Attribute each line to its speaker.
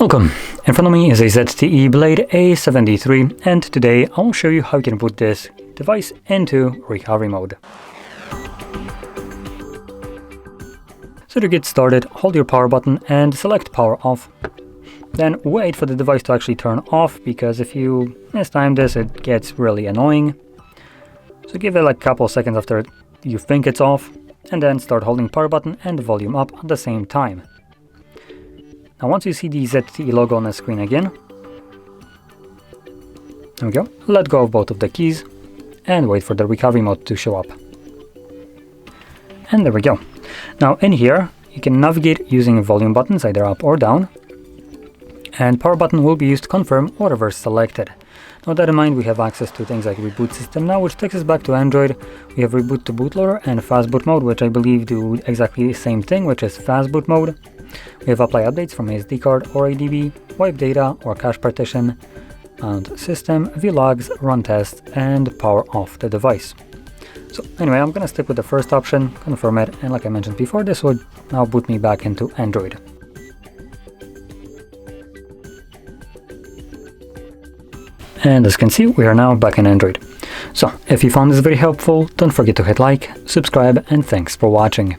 Speaker 1: Welcome! In front of me is a ZTE Blade A73, and today I will show you how you can put this device into recovery mode. So to get started, hold your power button and select power off. Then wait for the device to actually turn off, because if you mistime this, it gets really annoying. So give it like a couple of seconds after you think it's off, and then start holding power button and volume up at the same time. Now once you see the ZTE logo on the screen again, there we go, let go of both of the keys and wait for the recovery mode to show up. And there we go. Now in here you can navigate using volume buttons either up or down, and power button will be used to confirm or reverse selected. Now that in mind, we have access to things like reboot system now, which takes us back to Android. We have reboot to bootloader and fast boot mode, which I believe do exactly the same thing, which is fast boot mode. We have apply updates from SD card or ADB, wipe data or cache partition, and system, vlogs, run test, and power off the device. So anyway, I'm gonna stick with the first option, confirm it, and like I mentioned before, this would now boot me back into Android. And as you can see, we are now back in Android. So if you found this very helpful, don't forget to hit like, subscribe, and thanks for watching.